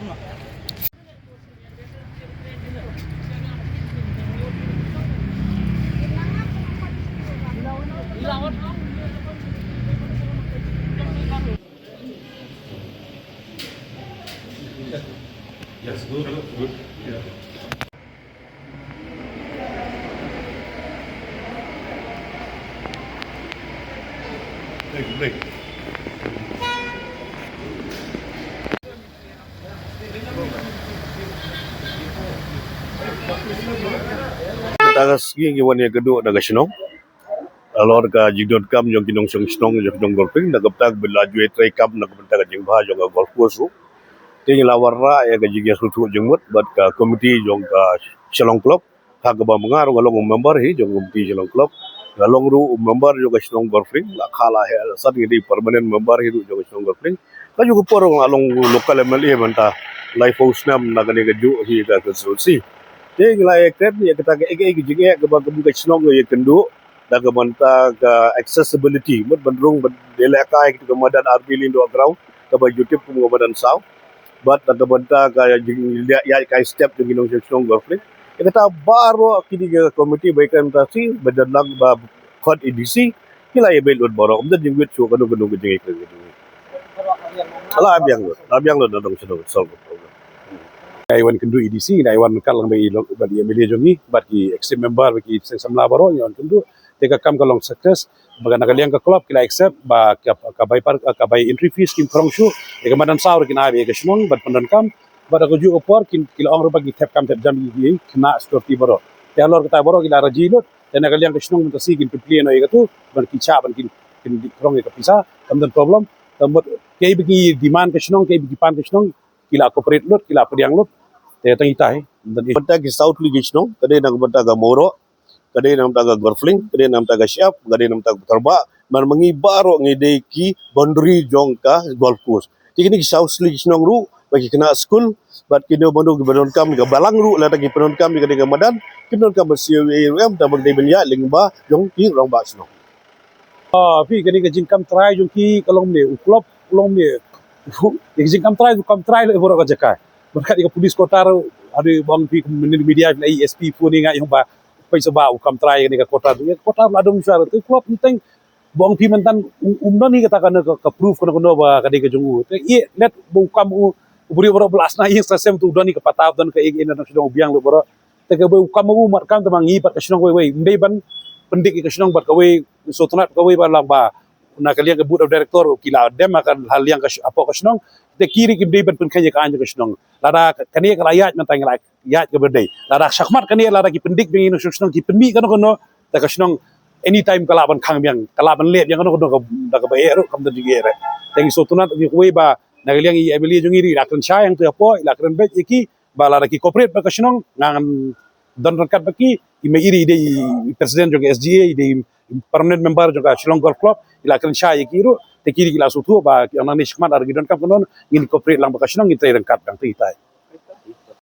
Yes, good, good. Yeah. Break. Tagas gi wan ya gedo daga sino alor ka jigdot kam jong kinong song snong jong kinong golfing daga tag bela jwe tray kam na kabta ga jing ba jong golf course ting la warra ya ga jigya sutu jong mut bat ka committee jong ka shalong club ha ga ba mangar galong member hi jong committee shalong club galong ru member jong shalong golfing la khala he sat gi permanent member hi jong shalong golfing ka ju ko porong along local MLA manta life house nam na ga ne ga ju hi ga konstitusi ting la ekret ya kita ga ege jige ga ba ga shalong ye kendu daga manta ga accessibility mut bandrung dele kai kita madan arbili do ground ka ba youtube ko madan saw but daga banta ka ya kai step jong ginong song golfing kita baro kini ga committee baikan tasi badalang ba khot edc kila ye belot baro umda jingwit chu kanu kanu jing ek ala abyang lo dong solve Iwan kendu EDC, Iwan kalang bagi media jongi, bagi extreme member bagi samla baro, Iwan kendu, teka kam kalong sukses, baga nagaliang ka club kila accept, ba kabay entry fees kim krong shu, teka madan saur kina abi ekasmong, bat pandan kam, bat ako ju opor kila ong bagi tap kam tap jam gi kena storti baro. Ya lor kata baro kila rajilot, dan nagaliang kasmong mentasi kin pipli no ikatu, ban kicha ban kin krong ikapisa, kam dan problem, tambot kay bagi demand kasmong, kay bagi pan kasmong, kila corporate lot, kila pediang lot, tayang itahe. Banta ki South League no, kade nang banta ga Moro, kade nang taga Golfling, kade nang taga Siap, kade nang taga Terba, man mangi baro ngide ki boundary jong ka golf course. Tikini ki South League no ru bagi kena school, bat kino bondo ki banon kam ga balang ru la tagi penon kam kade ga madan, kinon kam CWM tabag de benya lingba jong ki rong ba sno. Pi kani ka jingkam try jong ki kalong me uklop, kalong me Exam kam try le boro ka jaka. Berkat ika polis kota ada bang pi media na ESP pun ni ngai ba paisa ba kam try ni ka kota tu kota ladong syar tu klub penting bang pi mentan umno ni kata kana ka proof kana ba ka de ka jungu. Ye let bu kam uburi boro belas na yang sasem tu doni ka patap dan ka international biang le boro. Te ka bu kam u mar kam tamangi pat ka sinong we ndai ban pendik ka sinong bat ka we sotonat ka we ba lang ba na kalian ke board of director kila dem akan hal yang apa kasnong te kiri kim deben pen kanya ka anja kasnong lada kania ka layat mentang layat ke berdai lada syakmat kania lada ki pendik bengin kasnong ki penmi kano te kasnong anytime kalaban khang biang kalaban let yang kano daga ba ero kam dan jigere tengi sotunat ki we ba na kalian i emily jongiri lakran sha yang tu apa lakran bet iki ba lada ki corporate ba kasnong ngan dan rakat baki ime iri de presiden jong SGA de permanent member juga Shillong Golf Club ila kan sha yikiru te kiri kila sutu ba yang nani shikmat argidon kam konon ngin corporate lang bakasyon ngin tray rangkat kang titai